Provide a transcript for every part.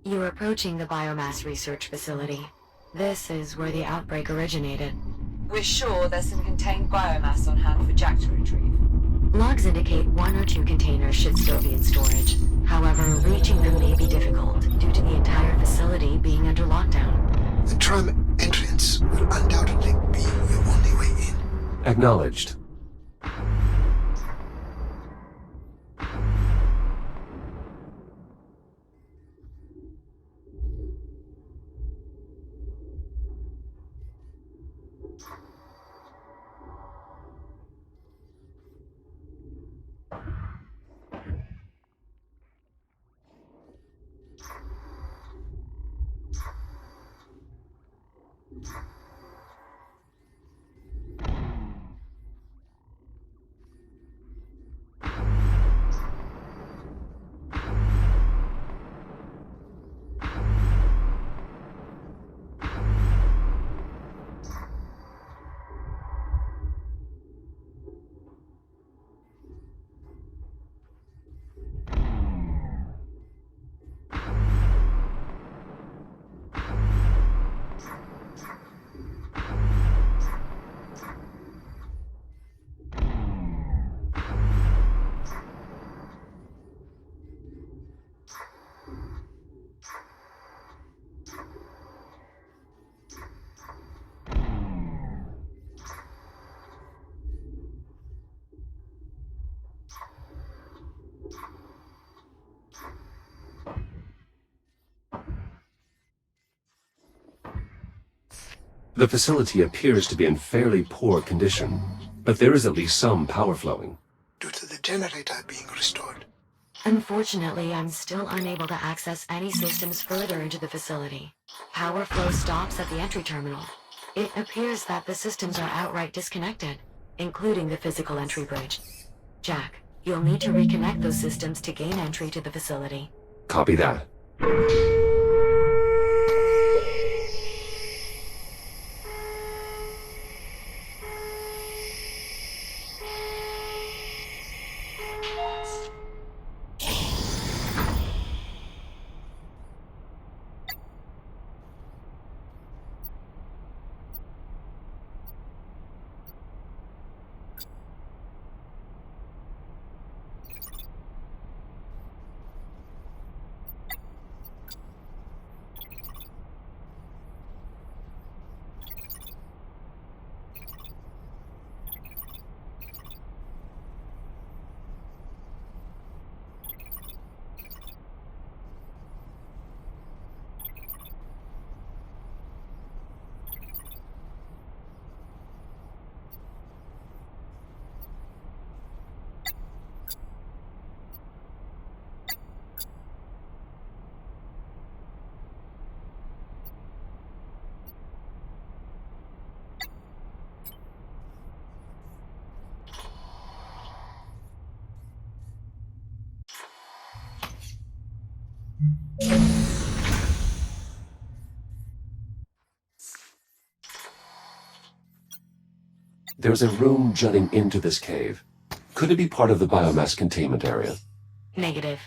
You're approaching the biomass research facility. This is where the outbreak originated. We're sure there's some contained biomass on hand for Jack to retrieve. Logs indicate 1 or 2 containers should still be in storage. However, reaching them may be difficult due to the entire facility being under lockdown. The tram entrance will undoubtedly be your only way in. Acknowledged. The facility appears to be in fairly poor condition, but there is at least some power flowing. Due to the generator being restored. Unfortunately, I'm still unable to access any systems further into the facility. Power flow stops at the entry terminal. It appears that the systems are outright disconnected, including the physical entry bridge. Jack, you'll need to reconnect those systems to gain entry to the facility. Copy that. There's a room jutting into this cave. Could it be part of the biomass containment area? Negative.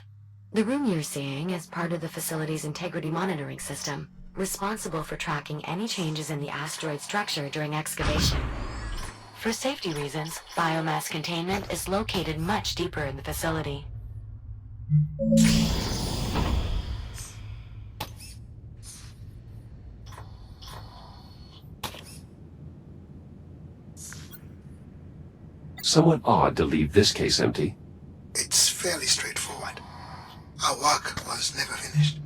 The room you're seeing is part of the facility's integrity monitoring system, responsible for tracking any changes in the asteroid structure during excavation. For safety reasons, biomass containment is located much deeper in the facility. Somewhat odd to leave this case empty. It's fairly straightforward. Our work was never finished.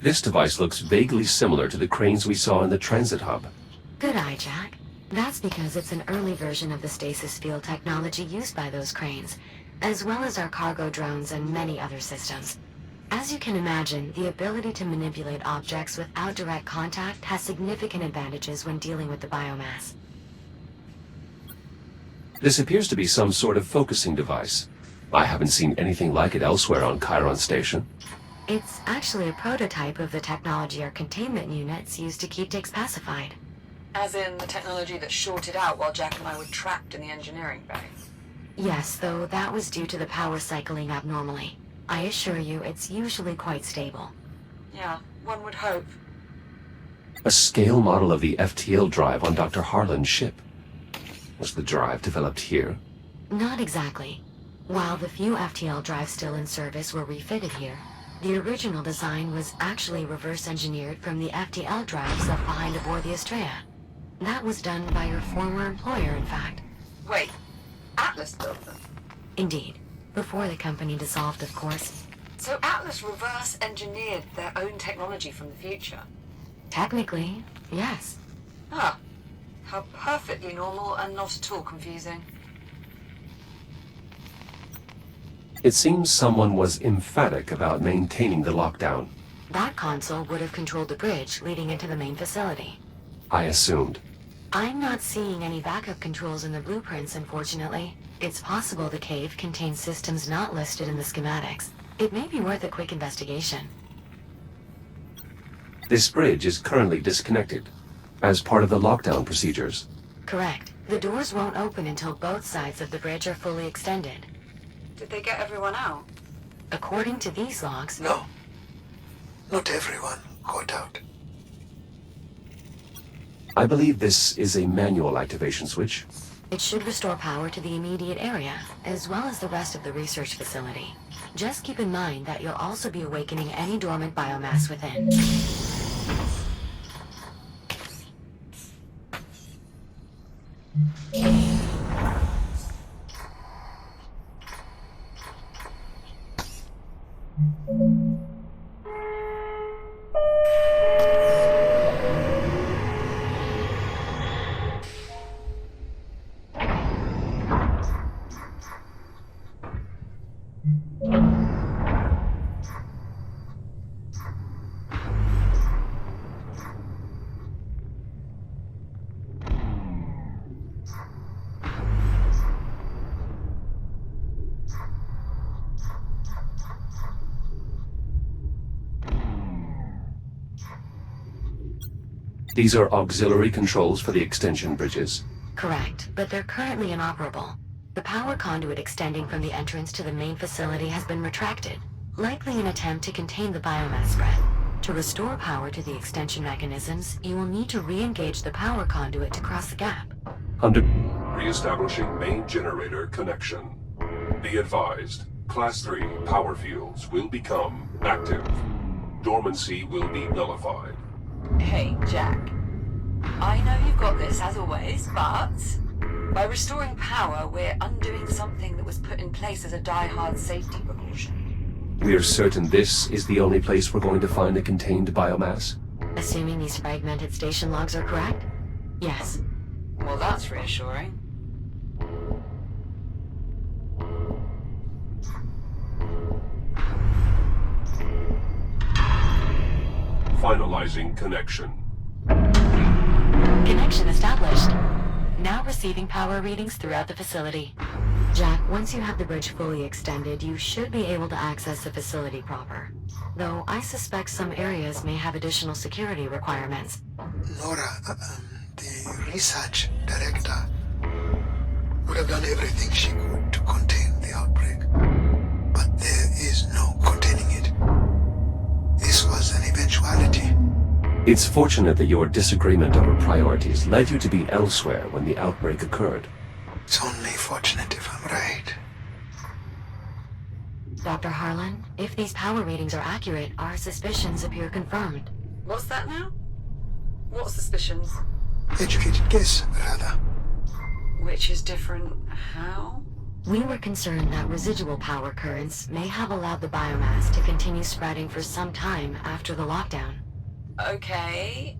This device looks vaguely similar to the cranes we saw in the transit hub. Good eye, Jack. That's because it's an early version of the stasis field technology used by those cranes, as well as our cargo drones and many other systems. As you can imagine, the ability to manipulate objects without direct contact has significant advantages when dealing with the biomass. This appears to be some sort of focusing device. I haven't seen anything like it elsewhere on Chiron Station. It's actually a prototype of the technology our containment units use to keep Dix pacified. As in the technology that shorted out while Jack and I were trapped in the engineering bay. Yes, though that was due to the power cycling abnormally. I assure you, it's usually quite stable. Yeah, one would hope. A scale model of the FTL drive on Dr. Harlan's ship. Was the drive developed here? Not exactly. While the few FTL drives still in service were refitted here, the original design was actually reverse-engineered from the FTL drives left behind aboard the Estrella. That was done by your former employer, in fact. Wait, Atlas built them? Indeed. Before the company dissolved, of course. So Atlas reverse-engineered their own technology from the future? Technically, yes. Ah, how perfectly normal and not at all confusing. It seems someone was emphatic about maintaining the lockdown. That console would have controlled the bridge leading into the main facility. I assumed. I'm not seeing any backup controls in the blueprints, unfortunately. It's possible the cave contains systems not listed in the schematics. It may be worth a quick investigation. This bridge is currently disconnected, as part of the lockdown procedures. Correct. The doors won't open until both sides of the bridge are fully extended. Did they get everyone out? According to these logs... No. Not everyone got out. I believe this is a manual activation switch. It should restore power to the immediate area, as well as the rest of the research facility. Just keep in mind that you'll also be awakening any dormant biomass within. These are auxiliary controls for the extension bridges. Correct, but they're currently inoperable. The power conduit extending from the entrance to the main facility has been retracted, likely an attempt to contain the biomass spread. To restore power to the extension mechanisms, you will need to re-engage the power conduit to cross the gap. Re-establishing main generator connection. Be advised, Class 3 power fields will become active. Dormancy will be nullified. Hey, Jack. I know you've got this, as always, but... by restoring power, we're undoing something that was put in place as a die-hard safety precaution. We're certain this is the only place we're going to find a contained biomass? Assuming these fragmented station logs are correct? Yes. Well, that's reassuring. Finalizing connection. Connection established. Now receiving power readings throughout the facility. Jack, once you have the bridge fully extended, you should be able to access the facility proper. Though I suspect some areas may have additional security requirements. Nora, the research director, would have done everything she could to contain the outbreak. But there is no containing it. This was an eventuality. It's fortunate that your disagreement over priorities led you to be elsewhere when the outbreak occurred. It's only fortunate if I'm right. Dr. Harlan, if these power readings are accurate, our suspicions appear confirmed. What's that now? What suspicions? Educated guess, rather. Which is different how? We were concerned that residual power currents may have allowed the biomass to continue spreading for some time after the lockdown. Okay.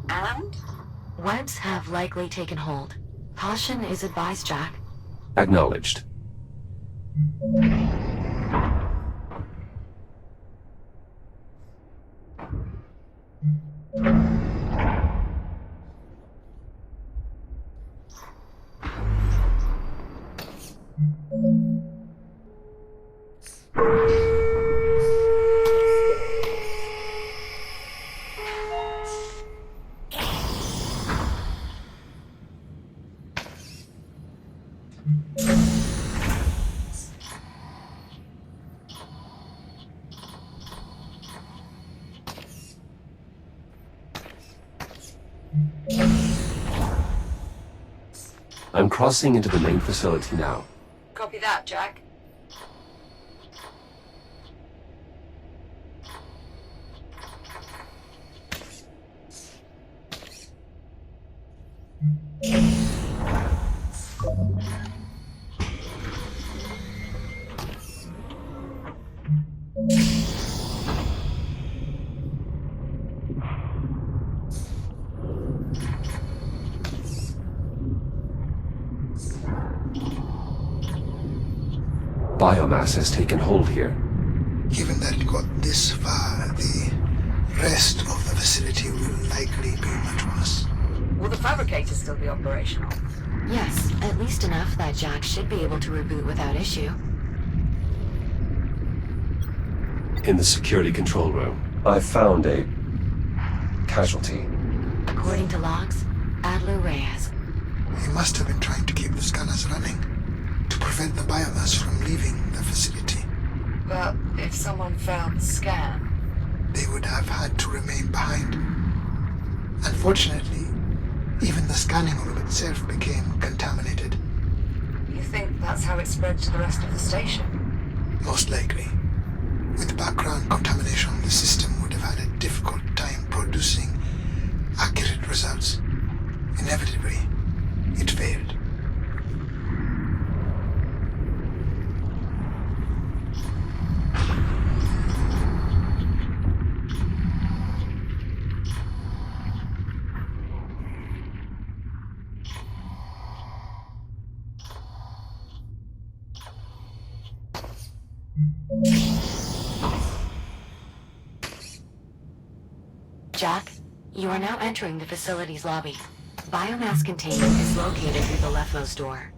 And? Webs have likely taken hold. Caution is advised, Jack. Acknowledged. I'm crossing into the main facility now. Copy that, Jack. Biomass has taken hold here. Given that it got this far, the rest of the facility will likely be much worse. Will the fabricator still be operational? Yes, at least enough that Jack should be able to reboot without issue. In the security control room, I found a casualty. According to logs, Adler Reyes. He must have been trying to keep the scanners running to prevent the biomass from leaving the facility. But if someone found the scan... They would have had to remain behind. Unfortunately, even the scanning room itself became contaminated. You think that's how it spread to the rest of the station? Most likely. With background contamination, the system would have had a difficult time producing accurate results. Inevitably, it failed. Jack, you are now entering the facility's lobby. Biomass containment is located through the leftmost door.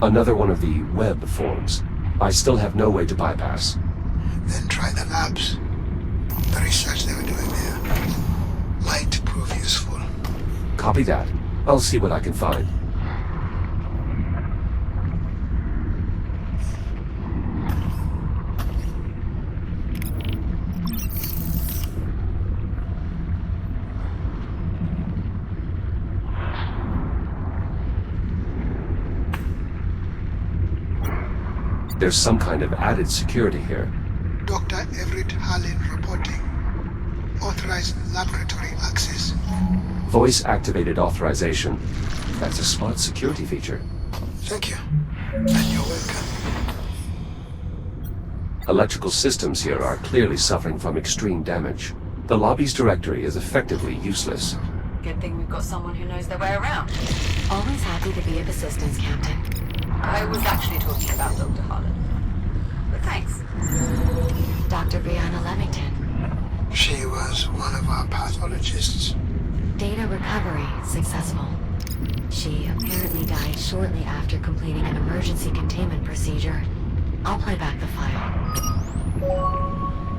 Another one of the web forms. I still have no way to bypass. Then try the labs. The research they were doing there might prove useful. Copy that. I'll see what I can find. There's some kind of added security here. Dr. Everett Harlan reporting. Authorized laboratory access. Voice-activated authorization. That's a smart security feature. Thank you. And you're welcome. Electrical systems here are clearly suffering from extreme damage. The lobby's directory is effectively useless. Good thing we've got someone who knows their way around. Always happy to be of assistance, Captain. I was actually talking about Dr. Harlan. But thanks. Dr. Brianna Levington. She was one of our pathologists. Data recovery successful. She apparently died shortly after completing an emergency containment procedure. I'll play back the file.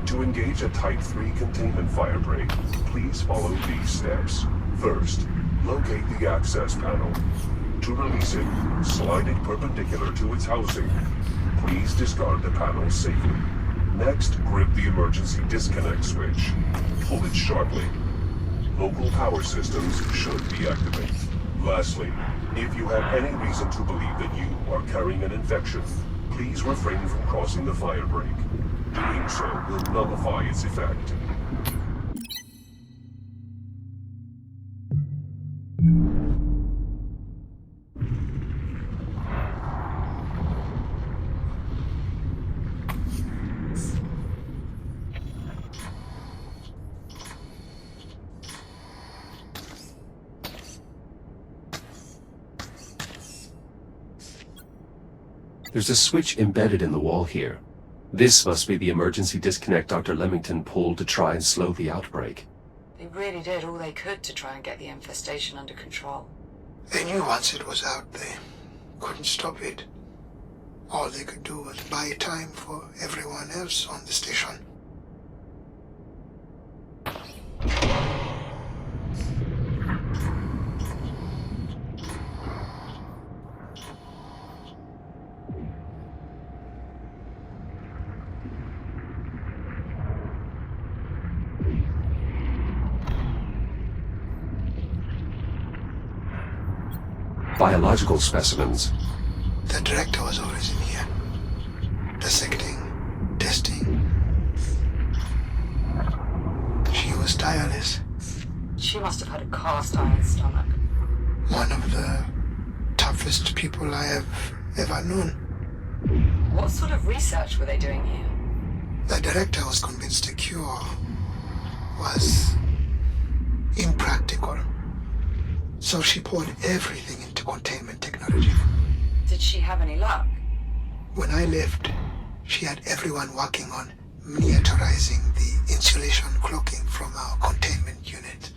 To engage a Type 3 containment firebreak, please follow these steps. First, locate the access panel. To release it, slide it perpendicular to its housing. Please discard the panel safely. Next, grip the emergency disconnect switch. Pull it sharply. Local power systems should be activated. Lastly, if you have any reason to believe that you are carrying an infection, please refrain from crossing the firebreak. Doing so will nullify its effect. There's a switch embedded in the wall here. This must be the emergency disconnect Dr. Leamington pulled to try and slow the outbreak. They really did all they could to try and get the infestation under control. They knew once it was out, they couldn't stop it. All they could do was buy time for everyone else on the station. Biological specimens. The director was always in here. Dissecting, testing. She was tireless. She must have had a cast iron stomach. One of the toughest people I have ever known. What sort of research were they doing here? The director was convinced the cure was impractical. So she poured everything into containment technology. Did she have any luck? When I left, she had everyone working on miniaturizing the insulation cloaking from our containment unit.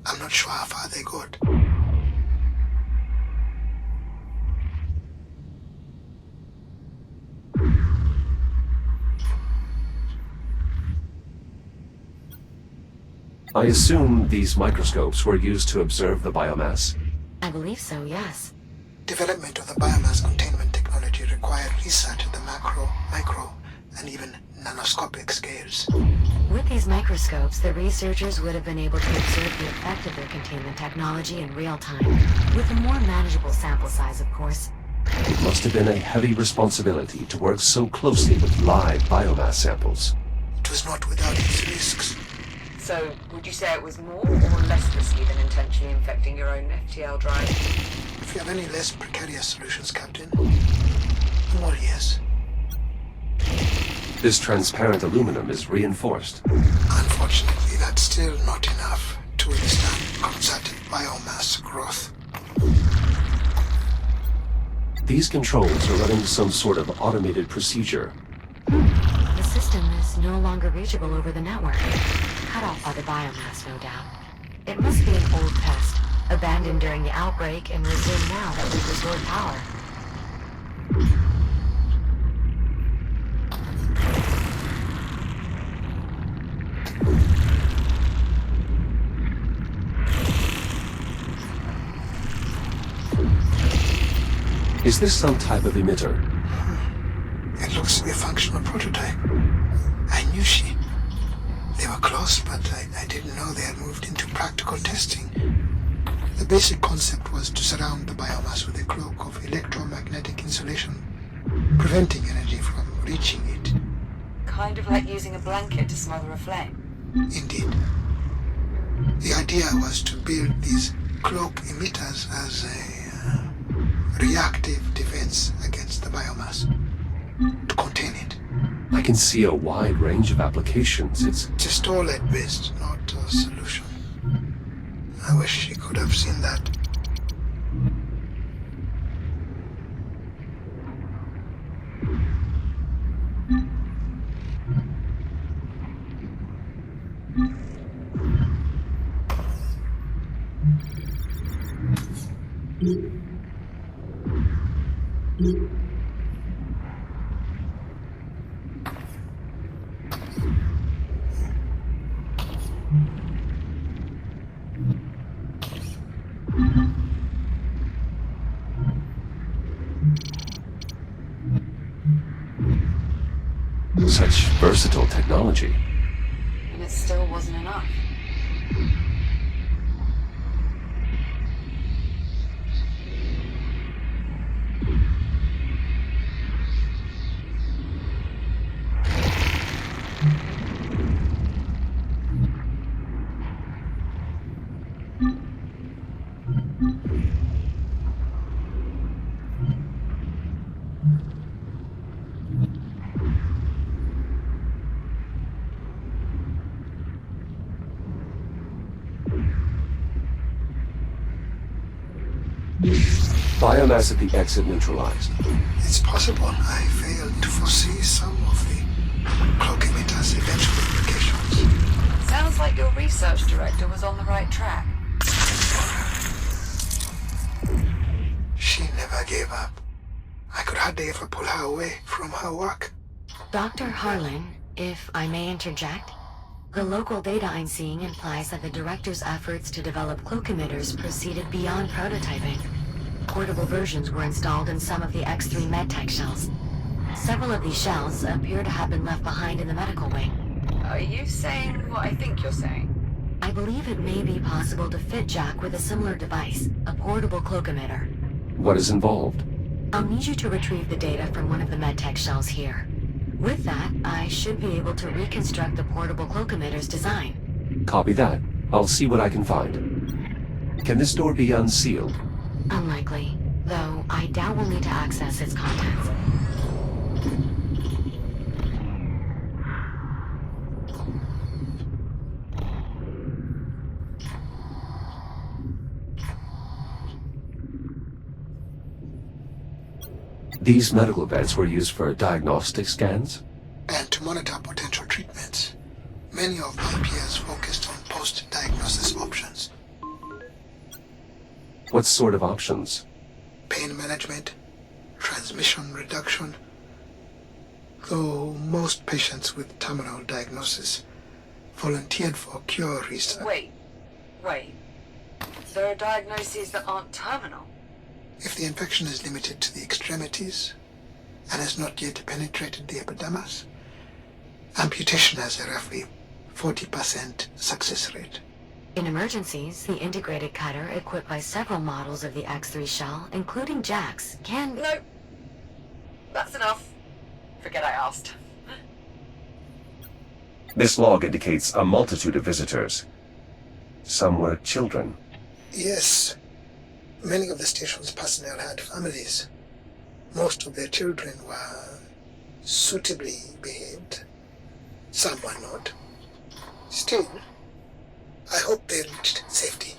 I'm not sure how far they got. I assume these microscopes were used to observe the biomass. I believe so, yes. Development of the biomass containment technology required research at the macro, micro, and even nanoscopic scales. With these microscopes, the researchers would have been able to observe the effect of their containment technology in real time, with a more manageable sample size, of course. It must have been a heavy responsibility to work so closely with live biomass samples. It was not without its risks. So, would you say it was more or less risky than intentionally infecting your own FTL drive? If you have any less precarious solutions, Captain, more yes. This transparent aluminum is reinforced. Unfortunately, that's still not enough to withstand concerted biomass growth. These controls are running some sort of automated procedure. The system is no longer reachable over the network. Cut off by the biomass, no doubt. It must be an old test, abandoned during the outbreak and resumed now that we've restored power. Is this some type of emitter? It looks to be a functional prototype. I knew she. They were close, but I didn't know they had moved into practical testing. The basic concept was to surround the biomass with a cloak of electromagnetic insulation, preventing energy from reaching it. Kind of like using a blanket to smother a flame. Indeed. The idea was to build these cloak emitters as a reactive defense against the biomass, to contain it. I can see a wide range of applications. It's Just all lead-based, not a solution. I wish you could have seen that. such versatile technology. And it still wasn't enough. Biomass at the exit neutralized. It's possible I failed to foresee some of the cloakimeter's eventual implications. Sounds like your research director was on the right track. She never gave up. I could hardly ever pull her away from her work. Dr. Harlan, if I may interject, the local data I'm seeing implies that the director's efforts to develop cloak emitters proceeded beyond prototyping. Portable versions were installed in some of the X3 medtech shells. Several of these shells appear to have been left behind in the medical wing. Are you saying what I think you're saying? I believe it may be possible to fit Jack with a similar device, a portable cloak emitter. What is involved? I'll need you to retrieve the data from one of the medtech shells here. With that, I should be able to reconstruct the portable cloak emitter's design. Copy that. I'll see what I can find. Can this door be unsealed? Unlikely, though I doubt we'll need to access its contents. These medical beds were used for diagnostic scans? And to monitor potential treatments. Many of my peers focused on post-diagnosis options. What sort of options? Pain management, transmission reduction. Though most patients with terminal diagnosis volunteered for cure research. Wait. There are diagnoses that aren't terminal. If the infection is limited to the extremities and has not yet penetrated the epidermis, amputation has a roughly 40% success rate. In emergencies, the integrated cutter, equipped by several models of the X3 shell, including Jack's, can... No. That's enough. Forget I asked. This log indicates a multitude of visitors. Some were children. Yes. Many of the station's personnel had families. Most of their children were suitably behaved. Some were not. Still, I hope they reached safety.